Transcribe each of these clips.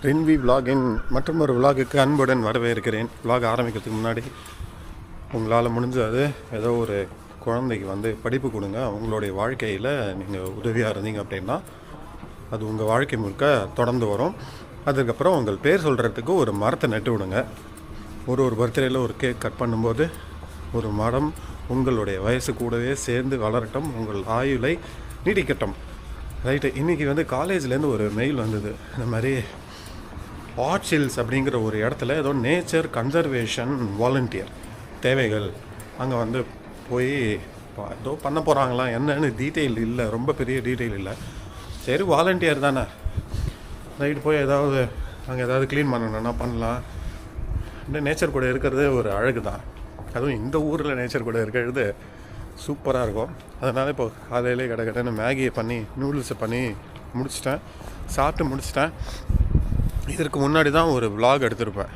ரின்வி விலாகின் மற்றும் ஒரு விலாகுக்கு அன்புடன் வரவேற்கிறேன். விலாக் ஆரம்பிக்கிறதுக்கு முன்னாடி உங்களால் முடிஞ்சது ஏதோ ஒரு குழந்தைக்கு வந்து படிப்பு கொடுங்க. அவங்களுடைய வாழ்க்கையில் நீங்கள் உதவியாக இருந்தீங்க அப்படின்னா அது உங்கள் வாழ்க்கை முழுக்க தொடர்ந்து வரும். அதுக்கப்புறம் உங்கள் பேர் சொல்கிறதுக்கு ஒரு மரத்தை நட்டு விடுங்க. ஒரு பர்த்டேயில் ஒரு கேக் கட் பண்ணும்போது ஒரு மரம் உங்களுடைய வயசு கூடவே சேர்ந்து வளரட்டும், உங்கள் ஆயுளை நீடிக்கட்டும். ரைட்டு. இன்றைக்கி வந்து காலேஜ்லேருந்து ஒரு மெயில் வந்தது. இந்த மாதிரி ஹாட் ஹில்ஸ் அப்படிங்கிற ஒரு இடத்துல ஏதோ நேச்சர் கன்சர்வேஷன் வாலண்டியர் தேவைகள் அங்கே வந்து போய் ஏதோ பண்ண போகிறாங்களாம். என்னன்னு டீட்டெயில் இல்லை, ரொம்ப பெரிய டீட்டெயில் இல்லை. சரி, வாலண்டியர் தானே, ரைட்டு. போய் ஏதாவது அங்கே ஏதாவது க்ளீன் பண்ணணுன்னா பண்ணலாம். இந்த நேச்சர் கூட இருக்கிறது ஒரு அழகு தான். அதுவும் இந்த ஊரில் நேச்சர் கூட இருக்கிறது சூப்பராக இருக்கும். அதனால் இப்போ காலையிலே கடன்னு மேகியை பண்ணி நூடுல்ஸை பண்ணி முடிச்சிட்டேன், சாப்பிட்டு முடிச்சிட்டேன். இதற்கு முன்னாடி தான் ஒரு விலாக் எடுத்திருப்பேன்.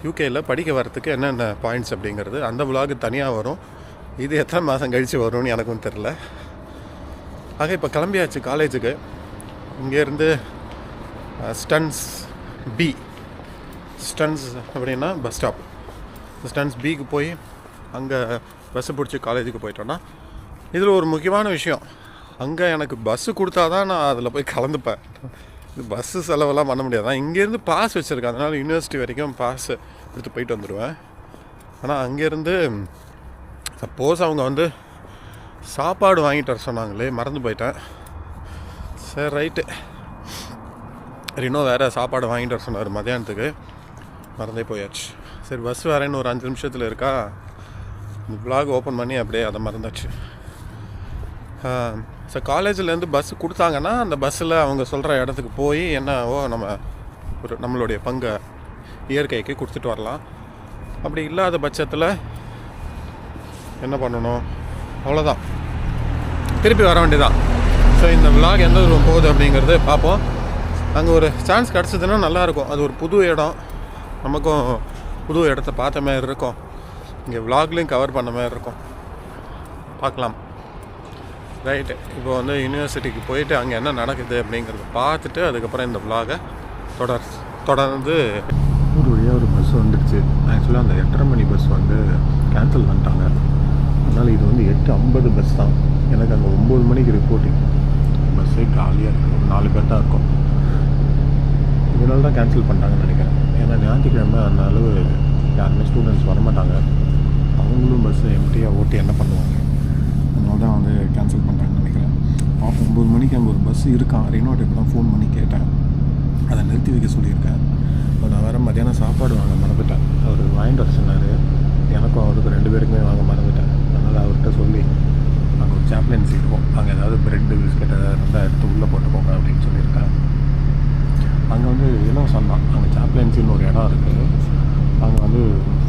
யூகேயில் படிக்க வர்றதுக்கு என்னென்ன பாயிண்ட்ஸ் அப்படிங்கிறது. அந்த விலாக் தனியாக வரும். இது எத்தனை மாதம் கழித்து வரும்னு எனக்கும் தெரில. ஆக இப்போ கிளம்பியாச்சு காலேஜுக்கு. இங்கேருந்து ஸ்டன்ஸ் அப்படின்னா பஸ் ஸ்டாப். ஸ்டன்ஸ் பிக்கு போய் அங்கே பஸ்ஸை பிடிச்சி காலேஜுக்கு போயிட்டோன்னா இதில் ஒரு முக்கியமான விஷயம், அங்கே எனக்கு பஸ்ஸு கொடுத்தா தான் நான் அதில் போய் கலந்துப்பேன். பஸ்ஸு செலவெல்லாம் பண்ண முடியாது. நான் இங்கேருந்து பாஸ் வச்சுருக்கேன், அதனால் யூனிவர்சிட்டி வரைக்கும் பாஸ் எடுத்து போயிட்டு வந்துடுவேன். ஆனால் அங்கேருந்து சப்போஸ் அவங்க வந்து சாப்பாடு வாங்கிட்டு வர சொன்னாங்களே, மறந்து போயிட்டேன். சரி, ரைட்டு. இன்னும் வேறு சாப்பாடு வாங்கிட்டு வர சொன்னார் மதியானத்துக்கு, மறந்தே போயாச்சு. சரி, பஸ் வரேன்னு ஒரு 5 நிமிஷத்தில் இருக்கா, இந்த விலாக் ஓப்பன் பண்ணி அப்படியே அதை மறந்தாச்சு. ஸோ காலேஜிலேருந்து பஸ்ஸு கொடுத்தாங்கன்னா அந்த பஸ்ஸில் அவங்க சொல்கிற இடத்துக்கு போய் என்னவோ நம்ம நம்மளுடைய பங்கை இயற்கைக்கு கொடுத்துட்டு வரலாம். அப்படி இல்லாத பட்சத்தில் என்ன பண்ணணும், அவ்வளோதான், திருப்பி வர வேண்டியதான். ஸோ இந்த விலாக் எந்த தூரம் போகுது அப்படிங்கிறது பார்ப்போம். அங்கே ஒரு சான்ஸ் கிடச்சிதுன்னா நல்லாயிருக்கும். அது ஒரு புது இடம், நமக்கும் புது இடத்த பார்த்த மாதிரி இருக்கும், இங்கே விலாக்லேயும் கவர் பண்ண மாதிரி இருக்கும். பார்க்கலாம். ரைட்டு. இப்போ வந்து யூனிவர்சிட்டிக்கு போயிட்டு அங்கே என்ன நடக்குது அப்படிங்கிறத பார்த்துட்டு அதுக்கப்புறம் இந்த விலாகை தொடர்ந்து ஒரு வழியாக ஒரு பஸ் வந்துடுச்சு. ஆக்சுவலாக அந்த 8:30 மணி பஸ் வந்து கேன்சல் பண்ணிட்டாங்க. அதனால் இது வந்து 8:50 பஸ் தான். எனக்கு அங்கே 9 மணிக்கு ரிப்போர்ட்டிங். பஸ்ஸே காலியாக இருக்குது, ஒரு 4 பேர் தான் இருக்கும். இதனால தான் கேன்சல் பண்ணிட்டாங்கன்னு நினைக்கிறேன். ஏன்னா ஞாயிற்றுக்கிழமை அந்த அளவு யாருமே ஸ்டூடெண்ட்ஸ் வரமாட்டாங்க. அவங்களும் பஸ்ஸை எம்டியாக ஓட்டி என்ன பண்ணுவாங்க, அதனால தான் வந்து கேன்சல் பண்ணுறாங்கன்னு நினைக்கிறேன். 9 மணிக்கு அங்கே ஒரு பஸ்ஸு இருக்கான். ரினோட் இப்போ தான் ஃபோன் பண்ணி கேட்டேன், அதை நிறுத்தி வைக்க சொல்லியிருக்கேன். இப்போ நான் வேறு மத்தியானம் சாப்பாடு வாங்க மறந்துட்டேன். அவர் வாங்கிட்டு வர சொன்னார், எனக்கும் அவருக்கு 2 பேருக்குமே வாங்க மறந்துட்டேன். அதனால் அவர்கிட்ட சொல்லி அங்கே ஒரு சாப்ளின்சி இருக்கும், அங்கே ஏதாவது ப்ரெட்டு பிஸ்கெட் ஏதாவது இருந்தால் எடுத்து உள்ளே போட்டுக்கோங்க அப்படின்னு சொல்லியிருக்கேன். அங்கே வந்து இலவசம் தான். அங்கே சாப்ளின்சின்னு ஒரு இடம் இருக்குது, அங்கே வந்து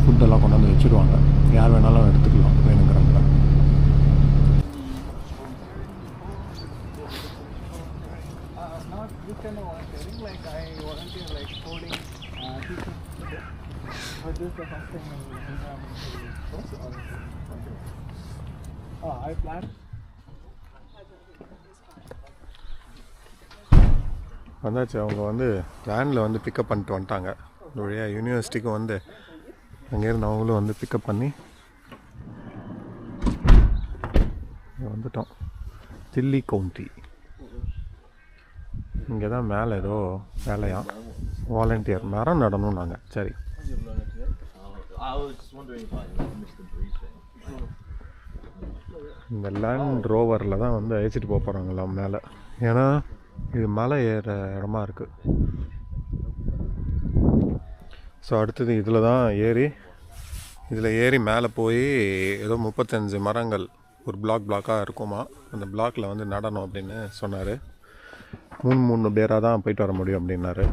ஃபுட்டெல்லாம் கொண்டாந்து வச்சுருவாங்க, யார் வேணாலும் எடுத்துக்கலாம் வேணுங்கிறவங்க. This kind of volunteering, like I volunteer like coding, teaching. But this is the first thing in environmental course or I plan. வந்தாச்சு. அவங்க வந்து வேனில் வந்து பிக்கப் பண்ணிட்டு வந்துட்டாங்க. இந்த வழியாக யூனிவர்சிட்டிக்கும் வந்து அங்கேருந்து அவங்களும் வந்து பிக்கப் பண்ணி வந்துட்டோம். தில்லி கவுண்டி. இங்கே தான் மேலே ஏதோ வேலையா, வாலண்டியர் மரம் நடணும். நாங்கள் சரி, இந்த லேண்ட் ரோவரில் தான் வந்து அழைச்சிட்டு போக போகிறாங்களாம் மேலே. ஏன்னா இது மலை ஏற இடமா இருக்குது. ஸோ அடுத்தது இதில் தான் ஏறி மேலே போய் ஏதோ 35 மரங்கள் ஒரு பிளாக்காக இருக்குமா, அந்த பிளாக்கில் வந்து நடணும் அப்படின்னு சொன்னார். 3 பேராக தான் போயிட்டு வர முடியும் அப்படின்னாரு.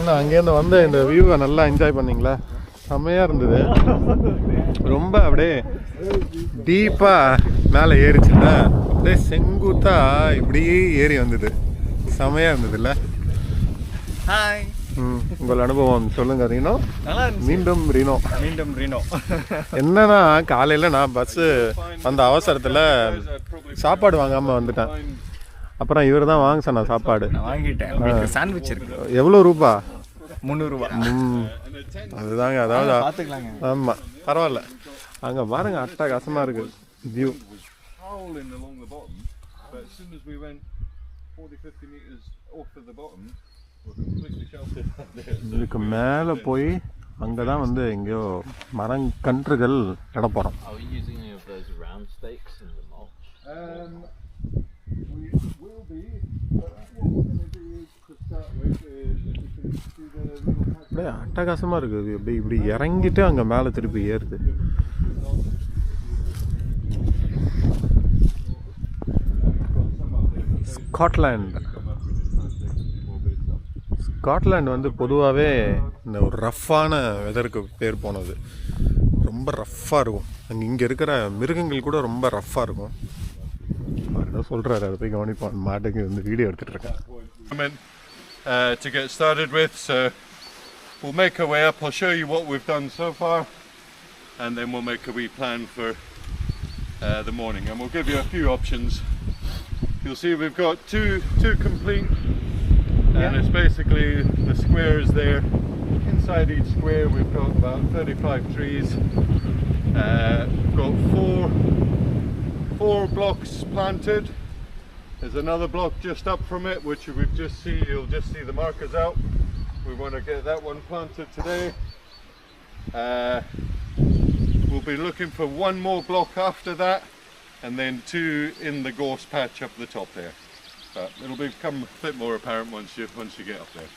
என்ன அங்கேருந்து வந்து இந்த வியூவை நல்லா என்ஜாய் பண்ணீங்களா? செம்மையாக இருந்தது. ரொம்ப அப்படியே டீப்பாக மேலே ஏறிச்சுல்ல, அப்படியே செங்குத்தா இப்படியே ஏறி வந்தது. செம்மையாக இருந்ததுல்ல? ஹாய். உங்கள் அனுபவம் சொல்லுங்க ரீனோ. நல்லா மீண்டும் ரீனோ. என்னன்னா காலையில் நான் பஸ்ஸு வந்த அவசரத்தில் சாப்பாடு வாங்காமல் வந்துட்டேன். அப்புறம் இவர் தான் வாங்க சொன்ன சாப்பாடு வாங்கிட்டேன். சாண்ட்விச் இருக்கு. எவ்வளோ ரூபா? 300 ரூபா. அதுதாங்க, அதாவது பார்த்துக்கலாங்க. ஆமாம், பரவாயில்ல. அங்கே பாருங்க அட்டகாசமாக இருக்குது வியூ. இதுக்கு மேலே போய் அங்கே தான் வந்து எங்கேயோ மரக்கன்றுகள் நட போகிறோம். அப்படியே அட்டகாசமாக இருக்குது. இப்படி இப்படி இறங்கிட்டு அங்கே மேலே திருப்பி ஏறுது. ஸ்காட்லாண்ட் வந்து பொதுவாகவே இந்த ஒரு ரஃப்பான வெதருக்கு பேர் போனது. ரொம்ப ரஃப்பாக இருக்கும். இங்கே இருக்கிற மிருகங்கள் கூட ரொம்ப ரஃப்பாக இருக்கும். அதான் சொல்கிறாரு, அதை போய் கவனிப்பான். மாட்டுக்கு வந்து வீடியோ எடுத்துகிட்டு இருக்கேன். To get started with, so we'll make our way up. I'll show you what we've done so far, and then we'll make a wee plan for the morning, and we'll give you a few options. You'll see we've got two complete, and it's basically the squares there. Inside each square we've got about 35 trees. We've got four blocks planted. There's another block just up from it, which you'll just see the markers out. We want to get that one planted today. We'll be looking for one more block after that, and then 2 in the gorse patch up the top there. But it'll become a bit more apparent once you get up there.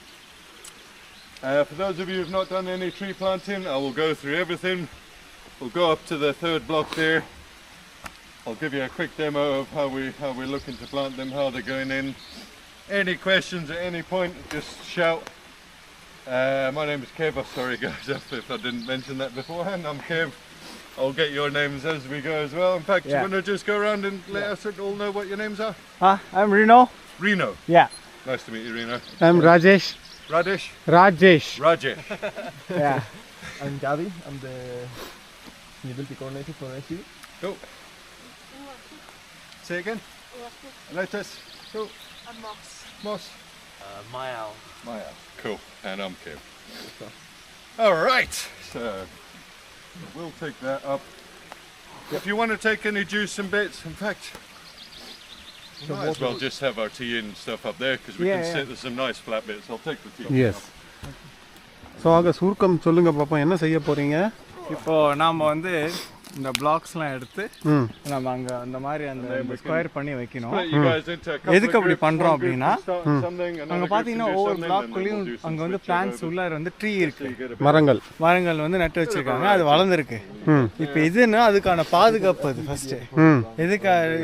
For those of you who've not done any tree planting, I will go through everything. We'll go up to the 3rd block there. I'll give you a quick demo of how we're looking to plant them, how they're going in. Any questions at any point, just shout. My name is Kev. Sorry guys if I didn't mention that beforehand. I'm Kev. I'll get your names as we go as well. In fact, you want to just go around and let us all know what your names are? I'm Reno. Reno. Yeah. Nice to meet you, Reno. I'm Rajesh. Rajesh. Yeah. I'm Javi. I'm the mobility coordinator for SU. Cool. Say again. Let us. Cool. I'm Moss. Maya. Cool. And I'm Kev. All right. So we'll take that up. If you want to take any juice and bits, in fact, we might as well just have our tea and stuff up there because we can sit. There's some nice flat bits. I'll take the tea. Yes. So ஆக சுருக்கம் சொல்லுங்க பாப்பா, என்ன செய்ய போறீங்க? இப்போ நாம வந்து இந்த பிளாக்ஸ்லாம் எடுத்து நம்ம அங்கே அந்த மாதிரி அந்த ஸ்கொயர் பண்ணி வைக்கணும். எதுக்கு அப்படி பண்ணுறோம் அப்படின்னா, அங்கே பார்த்தீங்கன்னா ஒவ்வொரு பிளாக்குள்ளேயும் அங்கே வந்து பிளான்ஸ் உள்ளார வந்து ட்ரீ இருக்கு, மரங்கள் வந்து நட்டு வச்சிருக்காங்க, அது வளர்ந்துருக்கு. இப்போ இதுன்னா அதுக்கான பாதுகாப்பு. அது ஃபர்ஸ்ட்டு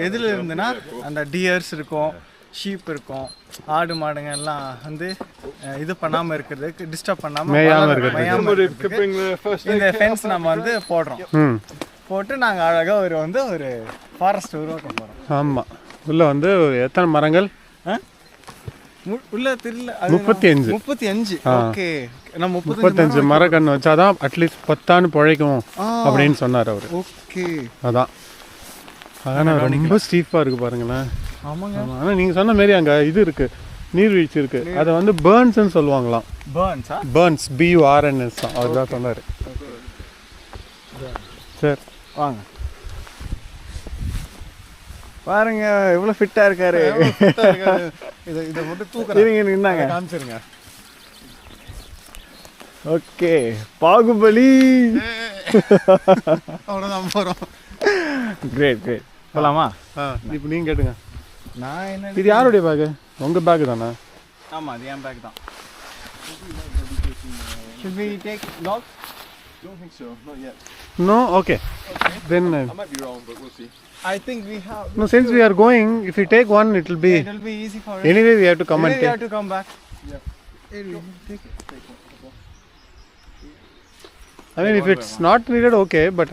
எதில் இருந்துன்னா அந்த டியர்ஸ் இருக்கும், ஷீப் இருக்கும், ஆடு மாடுங்க எல்லாம் வந்து இது பண்ணாமல் இருக்கிறதுக்கு, டிஸ்டர்ப் பண்ணாமல் இந்த ஃபென்ஸ் நம்ம வந்து போடுறோம். போட்டு நாங்கள் அழகாக ஒரு ஃபாரஸ்ட் உருவாக்க போகிறோம். ஆமாம். உள்ளே வந்து எத்தனை மரங்கள்? உள்ள தெரியல. 35. ஓகே. நம்ம 35 மரக்கன்று வச்சாதான் அட்லீஸ்ட் 10 பிழைக்கும் அப்படின்னு சொன்னார் அவர். ஓகே. அதான். ஆனால் ரொம்ப ஸ்டீஃபாக இருக்குது பாருங்களேன். ஆமாங்க. ஆனால் நீங்கள் சொன்ன மாரி அங்கே இது இருக்குது, நீர்வீழ்ச்சி இருக்குது. அதை வந்து பேர்ன்ஸ்ன்னு சொல்லுவாங்களாம். பேர்ன்ஸ் BURNS தான் அவர் தான் சொன்னார். சரி வாங்க பாருங்க எவ்வளோ ஃபிட்டாக இருக்காரு. இதை மட்டும் தூக்குறீங்க, நின்னாங்க காமிச்சிருங்க. ஓகே, பாகுபலி. அவ்வளோதான் போகிறோம். கிரேட் போகலாமா? இப்போ நீங்கள் கேட்டுங்க. நான் என்ன, இது யாருடைய பேக்கு? உங்கள் பேக்கு தானே? ஆமாம், அது என் பேக் தான். Should we take logs? Don't think so, not yet. No, okay. Then I might be wrong, but we'll see. I think we have. No, since we are going, if we take one, it will be easy for us. Anyway, we have to come and we have to come back. Yeah. I mean, if it's not needed, okay, but